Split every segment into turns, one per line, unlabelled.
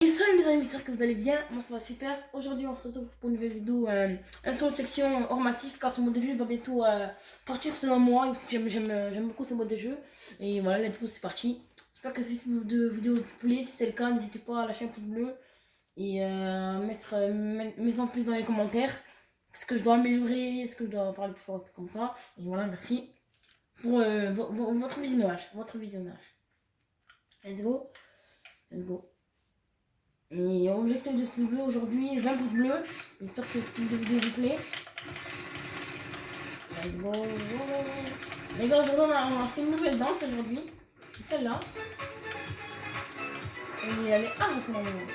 Et salut mes amis, j'espère que vous allez bien, moi ça va super. Aujourd'hui on se retrouve pour une nouvelle vidéo, la seconde section hors massif, car ce mode de jeu va bientôt partir selon moi. Et aussi j'aime beaucoup ce mode de jeu. Et voilà, l'intro c'est parti. J'espère que cette vidéo vous plaît, si c'est le cas n'hésitez pas à lâcher un pouce bleu. Et mettez en plus dans les commentaires ce que je dois améliorer, ce que je dois parler plus fort comme ça. Et voilà, merci pour votre visionnage, Let's go, let's go. Et objectif de ce pouce bleu aujourd'hui, 20 pouces bleus. J'espère que cette vidéo vous plaît. Let's go. Les gars, aujourd'hui on a fait une nouvelle danse aujourd'hui. C'est celle-là. Et elle est c'est dans le moment.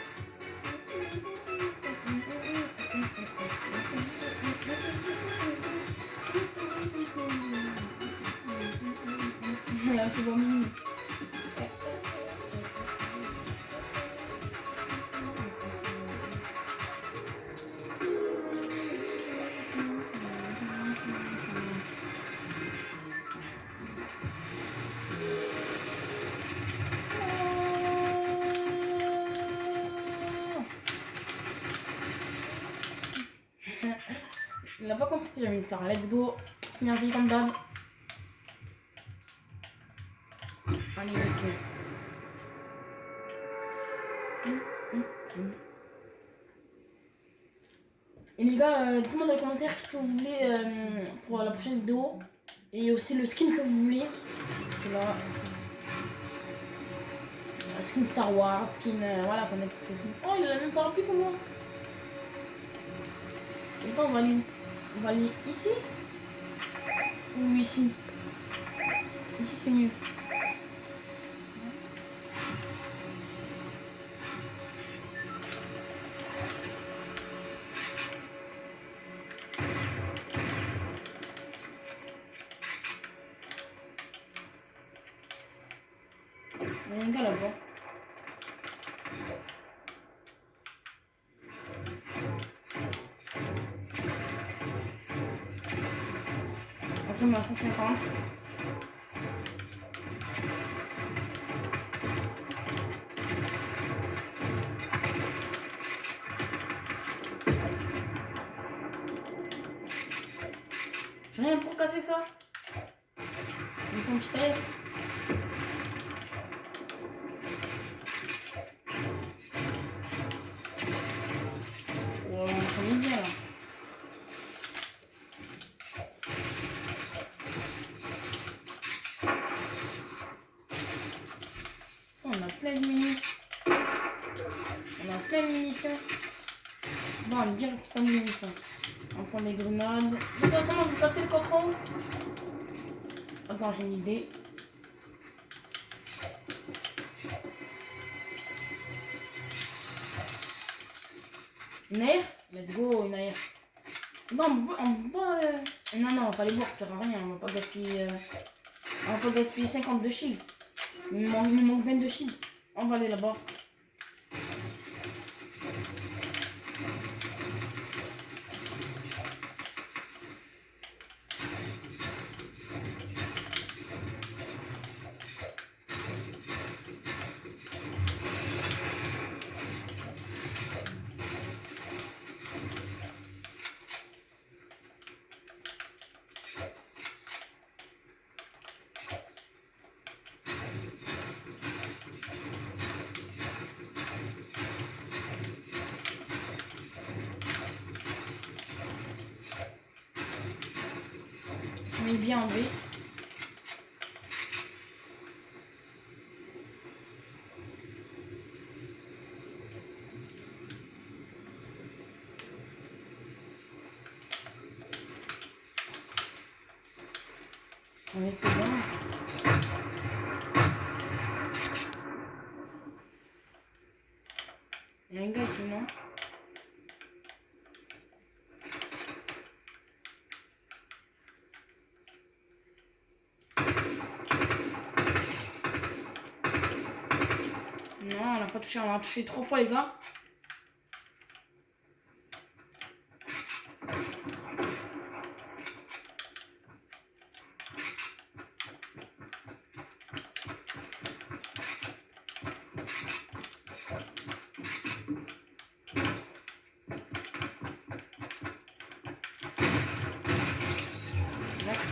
Voilà, c'est bon, mini. Il n'a pas compris que j'avais une histoire. Let's go. Première vie comme d'hab. Allez, let's go. Et les gars, dites-moi dans les commentaires qu'est-ce que vous voulez pour la prochaine vidéo. Et aussi le skin que vous voulez. Là. Skin Star Wars, skin. Voilà, qu'on a fait. Oh, il a même pas rempli que moi. Et quand on va aller où? On va aller ici? Ou ici? Ici c'est mieux. Il y a un gars là-bas. On met à 150. J'ai rien pour casser ça. Ils font petit taille. Oh, on s'en est bien là. Oh, on a plein de minutes. On a plein de munitions. Bon, on va dire que ça me munitions. On prend les grenades. Comment vous cassez le coffre en haut? Attends, j'ai une idée. Une air? Let's go, une air. Non, on peut pas. Non, on va pas les voir, ça sert à rien. On va pas gaspiller. On va pas gaspiller 50 de shield. Il nous manque 20 de shield. On va aller là-bas. On est bien en V. On est c'est bon. Il y a un gars ici, non? Non, on n'a pas touché, on a touché 3 fois les gars.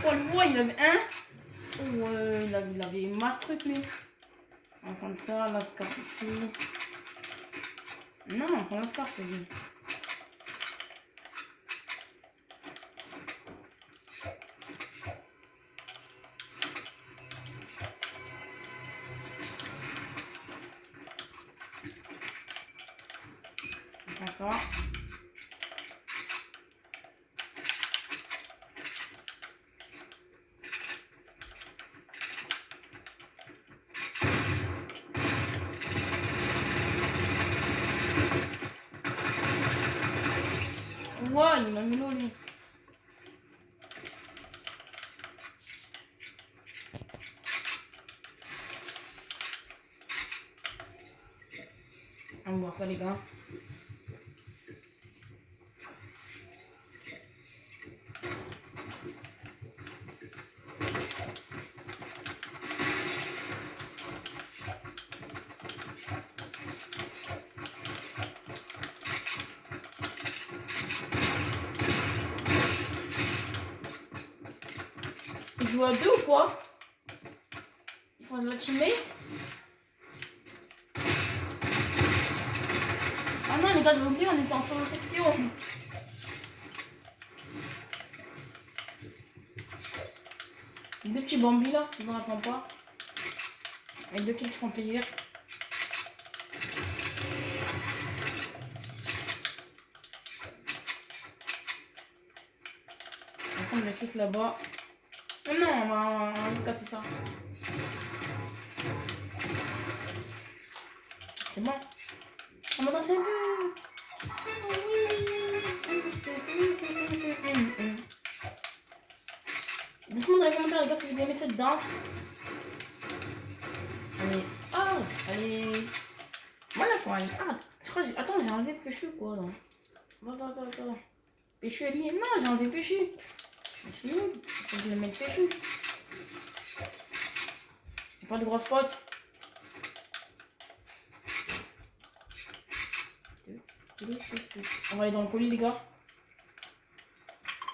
Oh, le bois, il avait un. Oh, il avait masse truc, lui. On va prendre ça, la scarpe ici. Non, on prend la scarpe, je dis. On prend ça. Ouah, il m'a mis l'eau, lui. On va voir ça, les gars. Ils jouent à deux ou quoi? Ils font de la teammate? Ah non, les gars, j'ai oublié, on était en solo section. Deux petits bambis là, je n'en attends pas. Et deux qui font plaisir. On va prendre le kick là-bas. Oh non, on va casser ça. C'est bon. On va danser un peu. Dites-moi dans les commentaires, les gars, si vous aimez cette danse. Allez, ah, allez. Voilà, faut aller. Ah, je crois que attends, j'ai enlevé Péchu quoi là. Attends. Péchu, elle y est. Non, j'ai enlevé Péchu. Péchu, faut que je le mette Péchu. J'ai pas de gros spot. On va aller dans le colis, les gars.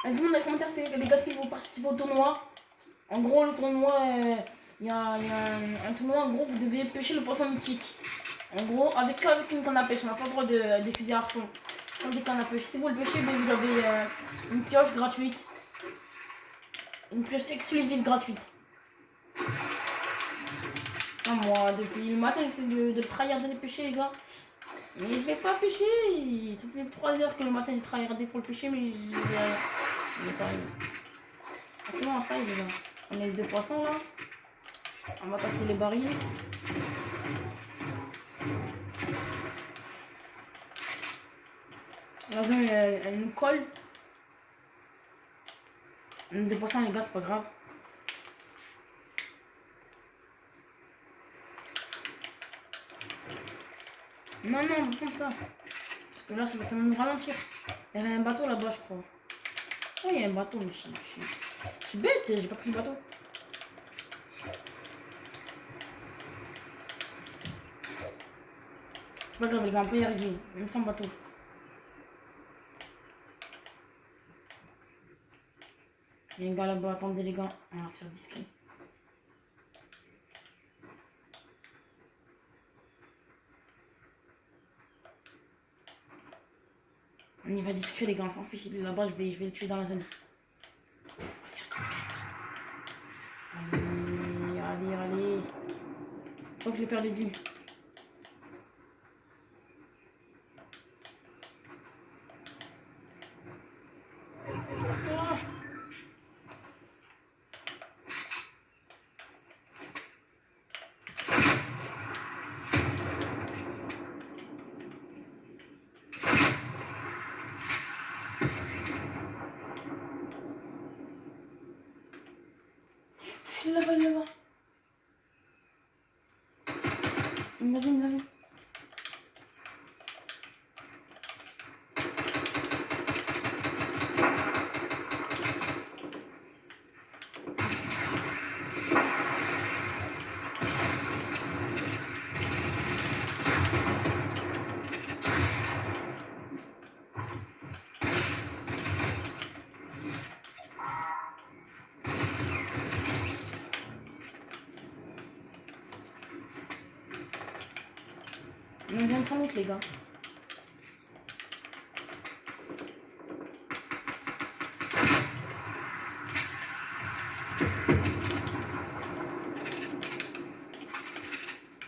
Dites-moi dans les commentaires, les gars, si vous participez au tournoi. En gros, le tournoi, il y a un tournoi. En gros, vous devez pêcher le poisson mythique. En gros, avec une canne à pêche. On n'a pas le droit de fusils à harpon. Comme des cannes à pêche. Si vous le pêchez, ben, vous avez une pioche gratuite. Une pioche exclusive gratuite. Ah, moi, depuis le matin, j'essaie de le tryharder de pêcher, les gars. Mais je vais pas pêcher. Ça fait 3 heures que le matin j'ai tryhardé pour le pêcher, mais j'ai pas eu. Franchement, après, les gars. On a les deux poissons là. On va casser les barils. La zone, elle nous colle. On a deux poissons, les gars, c'est pas grave. Non, on va prendre ça. Parce que là, ça va nous ralentir. Il y avait un bateau là-bas, je crois. Oh, il y a un bateau, mais je suis bête, j'ai pas pris le bateau. C'est pas grave, les gars, on peut y arriver, même sans bateau. Il y a un gars là-bas, attendez les gars, on va se faire discret. On y va discret les gars, on s'en fiche, il est là-bas, je vais le tuer dans la zone. On va se faire discret. Allez. Faut que je l'ai perdu de vue. Là-bas. On vient de prendre l'autre, les gars.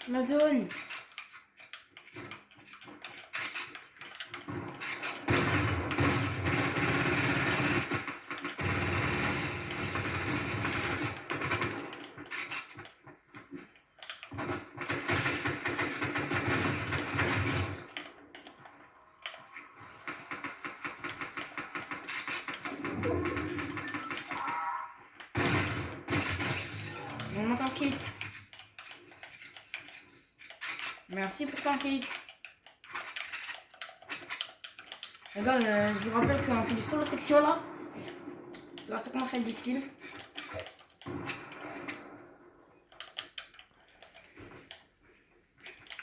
La zone. On manque un kit. Merci pour ton kit. Les gars, je vous rappelle qu'on fait du solo section là. Là, ça commence à être difficile.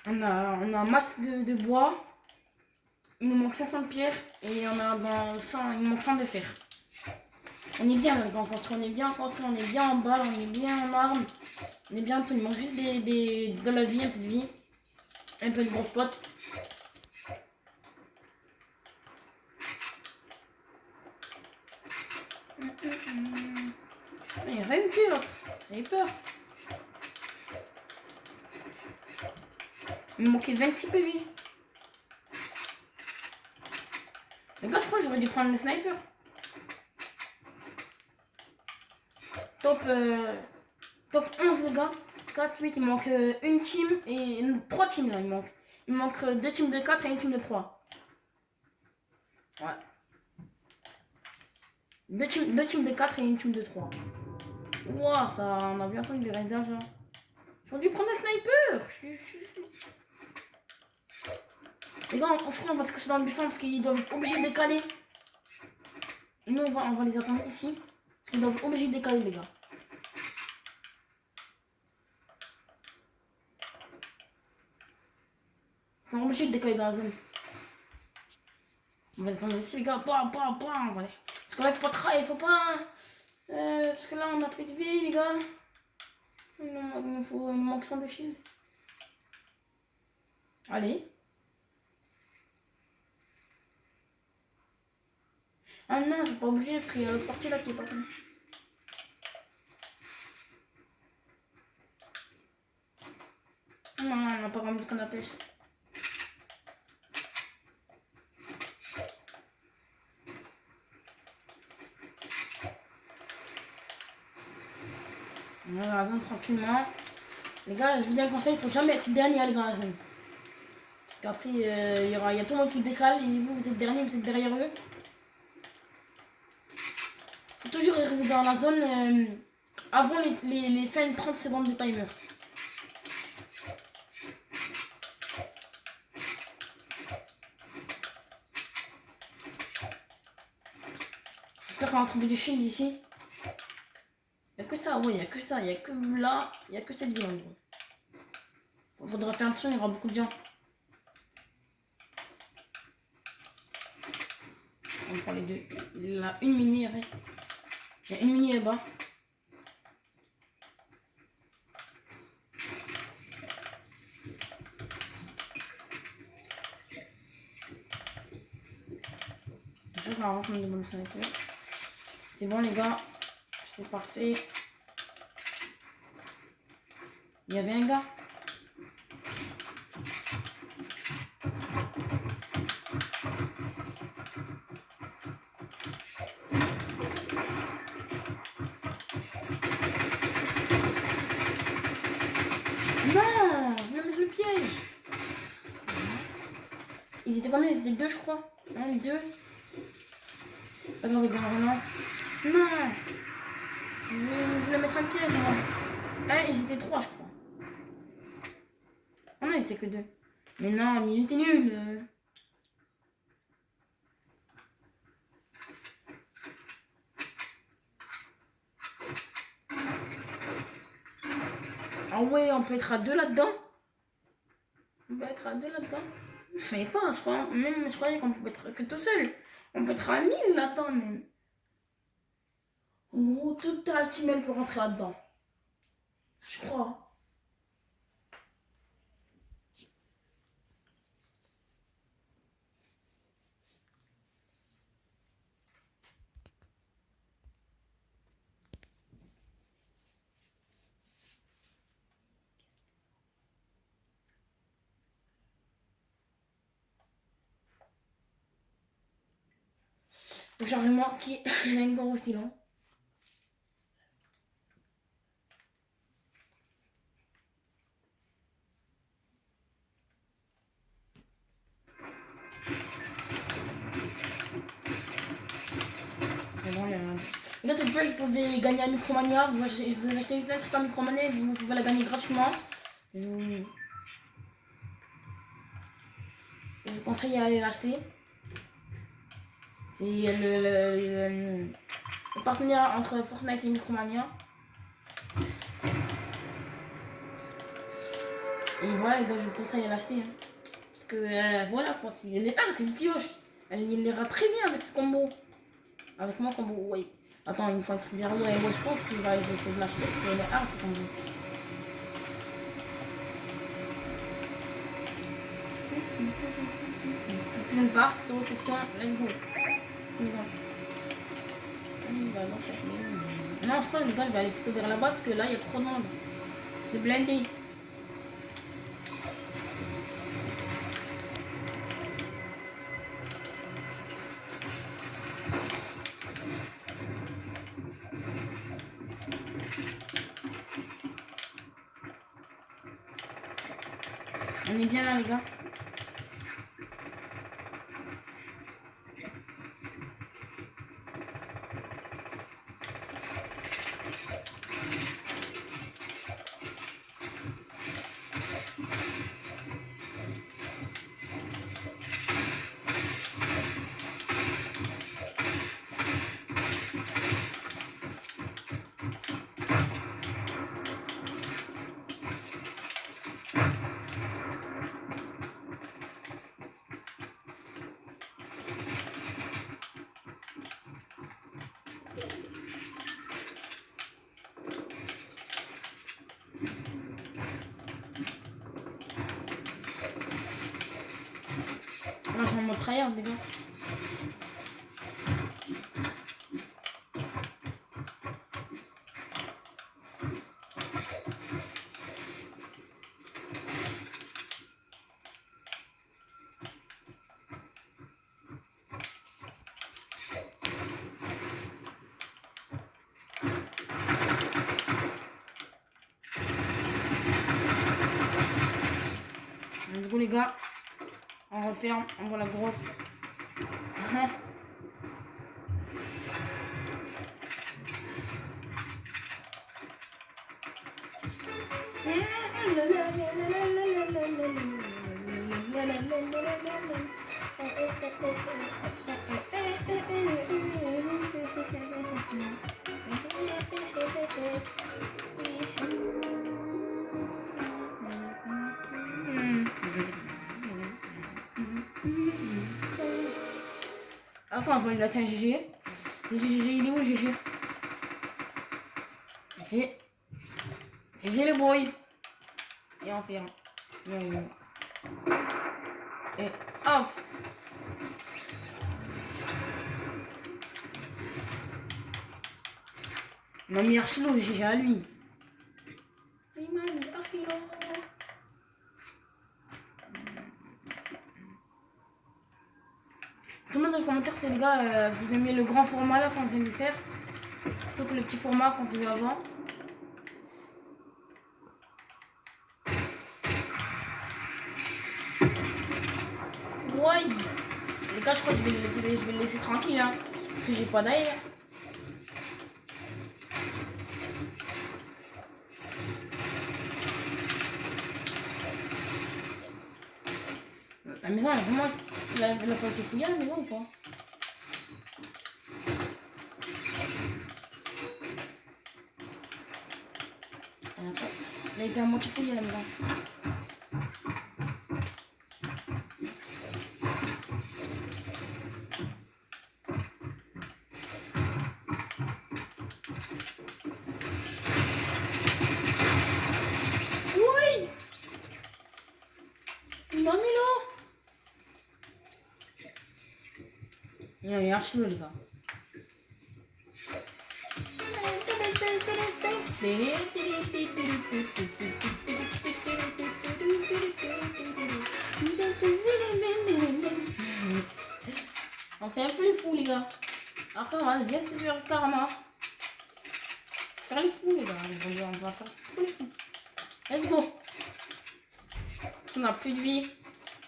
On a un masque de bois. Il nous manque 500 de pierre. Et on a dans 100, il nous manque 100 de fer. On est bien les gars, on est bien construit, on est bien en balle, on est bien en armes. On est bien tout. Il manque juste de la vie, un peu de vie. Un peu de gros spots. Il va me tuer l'autre. J'ai peur. Il me manquait 26 PV. Les gars, je crois que j'aurais dû prendre le sniper. Top 11 les gars. 4, 8, il manque une team et 3 teams là. Il manque 2 teams de 4 et une team de 3. Ouais. 2 teams de 4 et une team de 3. Ouah, ça, on a bien entendu des raidages là. J'aurais dû prendre un sniper. Les gars, je crois qu'on va se cacher dans le buisson parce qu'ils doivent être obligés de décaler. Nous, on va les attendre ici. Ils doivent être obligés de décaler, les gars. Ils sont obligés de décaler dans la zone. On va les attendre ici, les gars. Parce que là, il faut pas travailler, il faut pas. Parce que là, on a plus de vie, les gars. Il nous manque 100 de shield. Allez. Ah non, je suis pas obligé parce qu'il y a l'autre partie là qui est pas finie. Non, on n'a pas ramené ce qu'on a pêché. On va dans la zone tranquillement. Les gars, je vous dis un conseil, il faut jamais être dernier à aller dans la zone. Parce qu'après, il y a tout le monde qui décale et vous êtes dernier, vous êtes derrière eux. Faut toujours arriver dans la zone avant les fins de 30 secondes de timer. J'espère qu'on va trouver du shield ici. Il n'y a que ça, ouais, il n'y a que ça, il n'y a que là, il n'y a que cette ville en gros. Il faudra faire attention, il y aura beaucoup de gens. On prend les deux. Il a une mini, il reste. Il y a une mini là-bas. Je vais avoir de bonnes sniper. C'est bon les gars. C'est parfait. Il y avait un gars. Non, je vais mettre le piège. Ils étaient combien? Ils étaient deux, je crois. Un, deux. Pas grave, on relance. Non. Je voulais mettre un piège, moi. Ah, ils étaient trois, je crois. Ah non, ils étaient que deux. Mais non, mais il était nul. Ah ouais, on peut être à deux là-dedans. On peut être à deux là-dedans. Je savais pas, je crois. Même, je croyais qu'on pouvait être que tout seul. On peut être à 1000 là-dedans, même. En gros, toute la team, elle peut rentrer là-dedans. Je crois. le chargement qui est encore aussi long. Et là, cette page, vous pouvez gagner un Micromania. Je vous ai acheté juste un truc en Micromania et vous pouvez la gagner gratuitement. Je vous conseille d'aller l'acheter. C'est le partenariat entre Fortnite et Micromania. Et voilà, les gars, je vous conseille à l'acheter. Hein. Parce que voilà, quoi, les arts, c'est des pioches. Elle ira très bien avec ce combo. Avec mon combo, oui. Attends, il me faut un truc bien. Ouais, moi je pense qu'il va essayer de l'acheter. Parce que les arts, c'est combo. Plein parc, sur section, let's go. C'est maison. Non, je crois les gars, je vais aller plutôt vers là-bas parce que là, il y a trop de monde. C'est blindé. On est bien là, les gars. Là, je suis en mode tryhard, les gars. Du coup, les gars, on referme, on voit la grosse. Attends, on va laisser un GG. GG, il est où GG? GG les boys. Et on ferme. Et hop. Il m'a mis Archilo, GG à lui. Il m'a mis Archilo. Demandez dans les commentaires si les gars vous aimez le grand format là qu'on vient de faire plutôt que le petit format qu'on faisait avant. Ouais. Les gars, je crois que je vais le laisser tranquille hein, parce que j'ai pas d'ail. La maison elle a vraiment elle a pas été fouillée la maison ou pas? Elle a été à moitié fouillée la maison. Oui. Il m'a mis là. Il a mis Archilo les gars. On fait un peu les fous les gars. Après, on va bien se faire karma. Faire les fous, les gars. On va faire tous les fous. Let's go. On n'a plus de vie.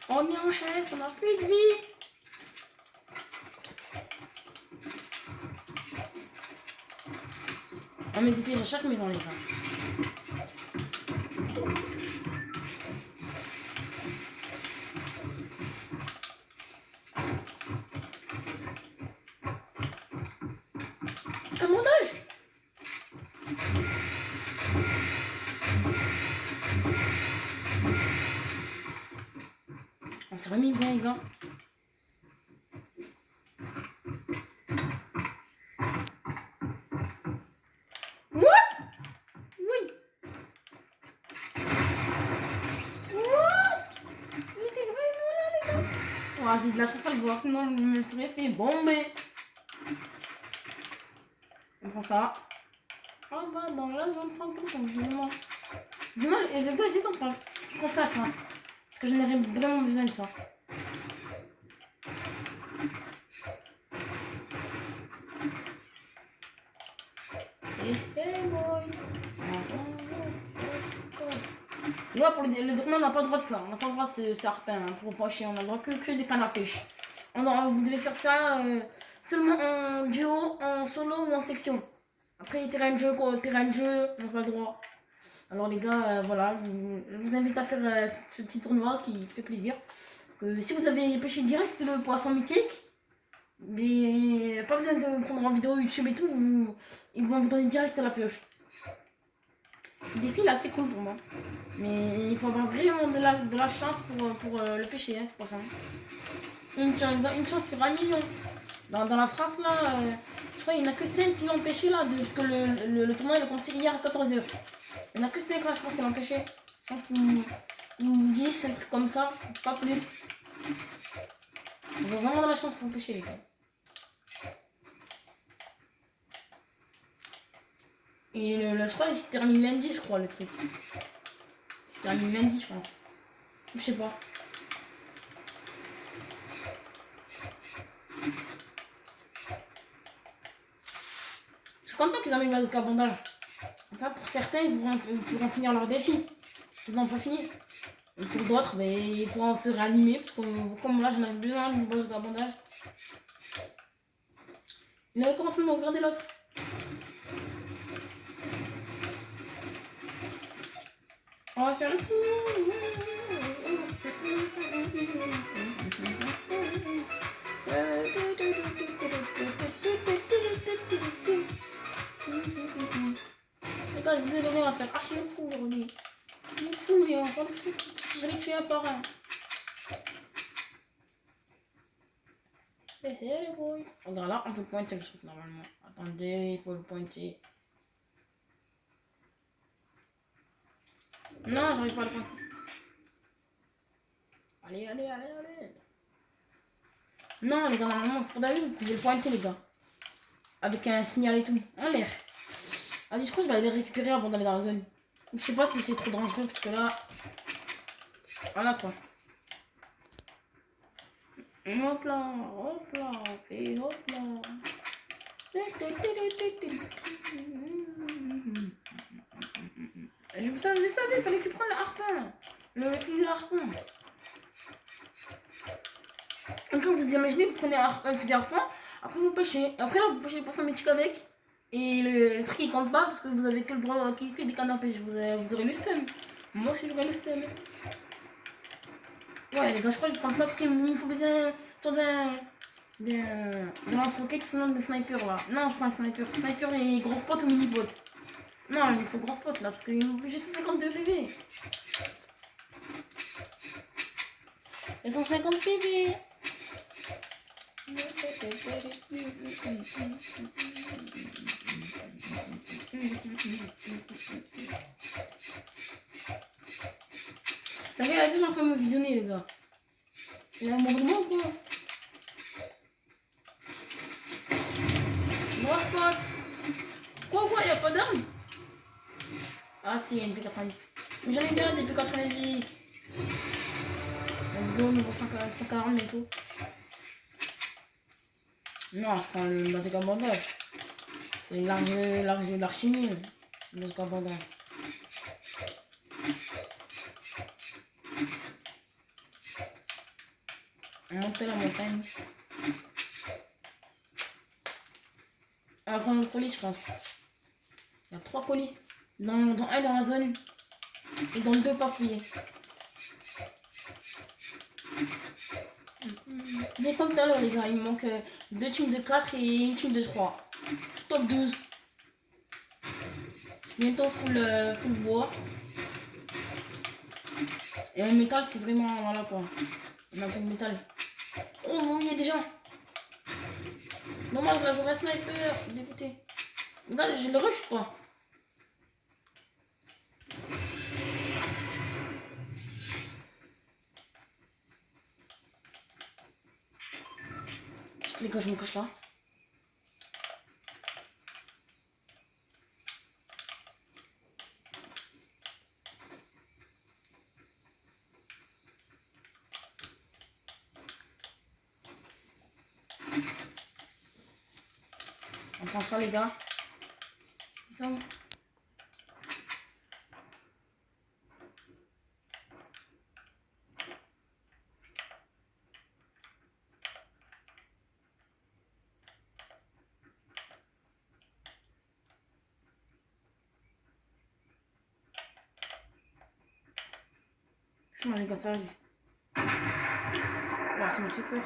On est en chaise, on n'a plus de vie. On met des pièges à chaque maison, les gars. Un montage. On s'est remis bien, les gars. J'ai de la chance à le voir, sinon je me serais fait bomber. On prend ça. On va dans la zone fantôme, vraiment. Dis-moi, les gars, j'étais en train. Je prends ça, je pense. Parce que j'en aurais vraiment besoin de ça. Là, pour le drone, on n'a pas le droit de ça. On n'a pas le droit de ce harpin hein, pour pêcher. On a le droit que des cannes à pêche. Vous devez faire ça seulement en duo, en solo ou en section. Après, terrain de jeu, on n'a pas le droit. Alors, les gars, voilà, je vous invite à faire ce petit tournoi qui fait plaisir. Si vous avez pêché direct le poisson mythique, mais pas besoin de prendre en vidéo YouTube et tout, ils vont vous donner direct à la pioche. Le défi là c'est cool pour moi. Mais il faut avoir vraiment de la chance pour le pêcher, hein, c'est pas ça. Une chance sur 1 million. Dans la France là, je crois qu'il n'y en a que 5 qui l'ont pêché là, parce que le tournoi il a commencé hier à 14h. Il n'y en a que 5 là je pense qui l'ont pêché. 5 ou 10, un truc comme ça, pas plus. On a vraiment de la chance pour pêcher les gars. Et je crois qu'il se termine lundi, je crois, le truc. Il se termine lundi, je pense. Je sais pas. Je suis content qu'ils amènent Bazooka Bandal. Enfin, pour certains, ils pourront finir leur défi. Ils n'ont pas fini. Et pour d'autres, ben, ils pourront se réanimer. Parce que comme moi, j'en avais besoin de Bazooka Bandal. Il avait commencé à me regarder l'autre. On va faire le fou. Les gars, je vous ai donné, on va faire archi le fou aujourd'hui. Le fou, lui, on va faire le fou. Je vais les tuer un par un. Les boys. Regarde là, on peut pointer le truc normalement. Attendez, il faut le pointer. Non, j'arrive pas à le pointer. Allez. Non, les gars, normalement, pour David, vous pouvez le pointer, les gars. Avec un signal et tout. En l'air. Allez, je crois que je vais aller récupérer avant d'aller dans la zone. Je sais pas si c'est trop dangereux, parce que là... Voilà, quoi. Hop là, et hop là. Je savais, il fallait que tu prennes le harpin. Le fusil à harpin. Donc quand vous imaginez, vous prenez un fusil à harpin, après vous pêchez. Après là, vous pêchez les poissons mythiques avec. Et le truc il compte pas parce que vous avez que le droit que des cannes à pêche. Vous aurez le seum. Moi aussi j'aurai le seum. Ouais les gars, je crois que je pense pas parce qu'il me faut besoin sur d'un lance-roquettes sinon de sniper là. Non, je prends le sniper. Sniper et gros spot ou mini bot. Non, il faut gros spot là parce que j'ai 152 PV. Et 150 PV. Regardez, j'ai enfin me visionner les gars. Il y a un moment ou quoi? Gros spot. Quoi, y a pas d'armes? Ah si, il y a une P90. Mais j'en ai deux, des P90. Let's go, niveau 140 et tout. Non, je prends le bazooka abordable. C'est l'archimie. Le bazooka abordable. On monte la montagne. On va prendre le colis, je pense. Il y a 3 colis. Dans un dans la zone. Et dans le 2 pas fouillé. Mais comme tout à l'heure les gars, il me manque 2 teams de 4 et une team de 3. Top 12. Bientôt full bois. Et le métal c'est vraiment voilà quoi. On a un peu de métal. Oh non, il y a des gens. Dommage là j'aurais sniper, je suis dégoûté. Là j'ai le rush quoi. Les gars, je me cache là. On prend ça les gars. Ça. Comment les gars, ça arrive. Ouais, ça me fait peur.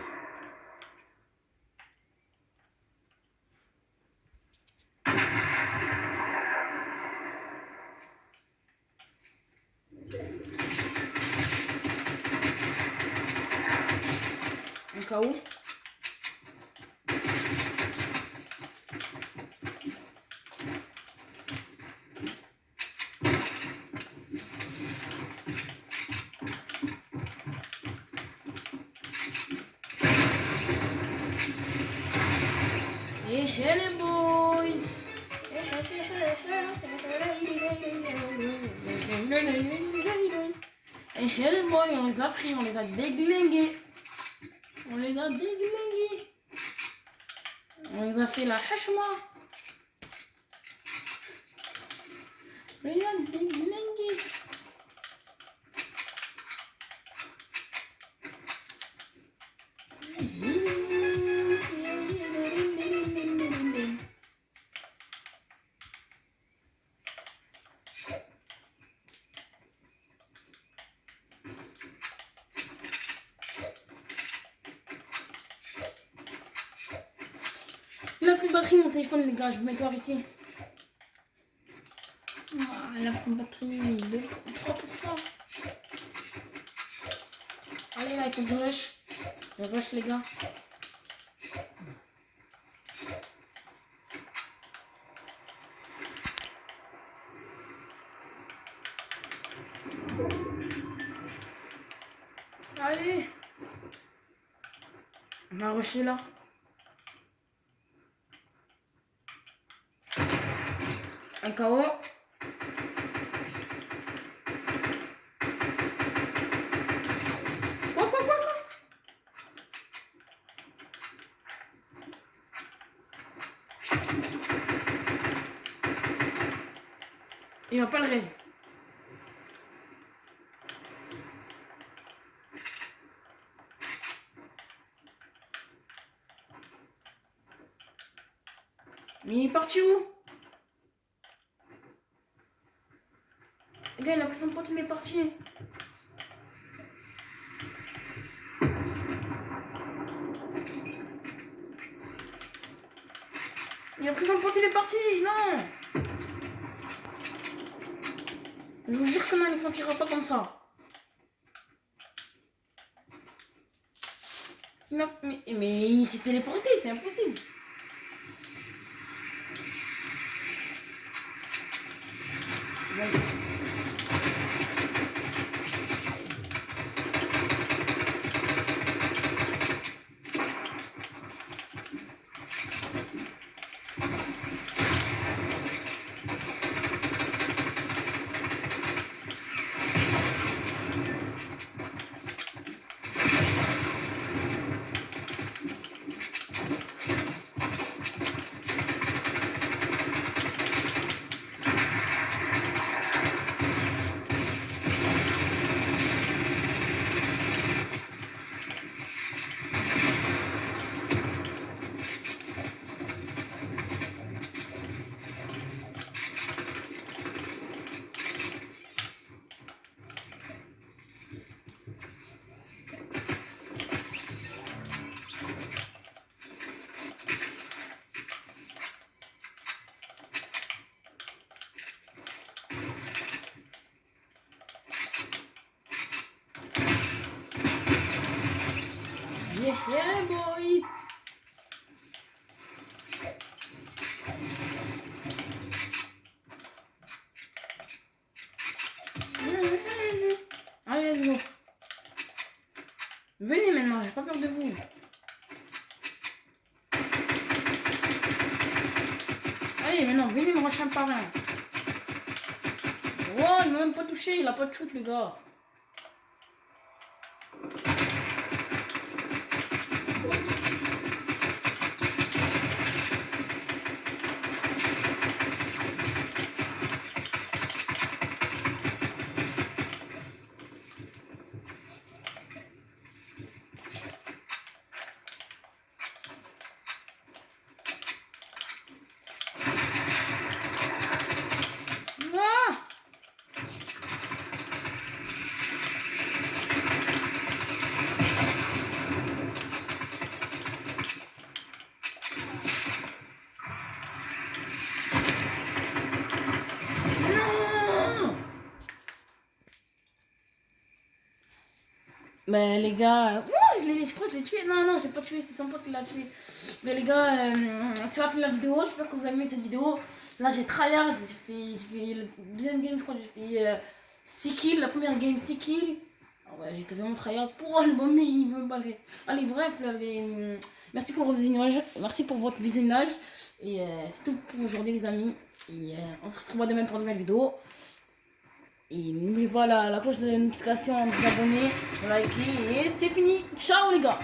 Un KO. Les boys. Les boys, on les a pris, on les a déglingués. On les a déglingués. On les a fait la hachma. On les a déglingués. Il a plus de batterie mon téléphone les gars, je vais mettre arrêter. Ah, il a plus de batterie de 3%. Allez là, il faut que je rush. Je rush les gars. Allez. On va rusher là. Un KO. Quoi. Il va pas le rêve. Mais il est parti où? Les gars, il a pris son pote, il est parti. Il a pris son pote, il est parti. Non. Je vous jure que non, il ne s'en pas comme ça. Non, mais il s'est téléporté, c'est impossible. Yeah, boys. Allez, let's go. Venez maintenant, j'ai pas peur de vous. Allez, maintenant, venez me rush un par un. Wow, il m'a même pas touché, il a pas de shoot, le gars. Ah! Non! Mais les gars, je crois que je l'ai tué. Non, non, j'ai pas tué, c'est son pote qui l'a tué. Mais les gars, c'est la fin de la vidéo. J'espère que vous avez aimé cette vidéo. Là, j'ai tryhard. J'ai fait le deuxième game, je crois, j'ai fait 6 kills. La première game, 6 kills. Ah ouais, j'étais vraiment tryhard pour le moment, il veut pas aller. Allez, bref, merci pour votre visionnage. Merci pour votre visionnage. Et c'est tout pour aujourd'hui, les amis. Et on se retrouve demain pour une nouvelle vidéo. Et n'oubliez pas la cloche de notification, de vous abonner, de liker. Et c'est fini. Ciao les gars.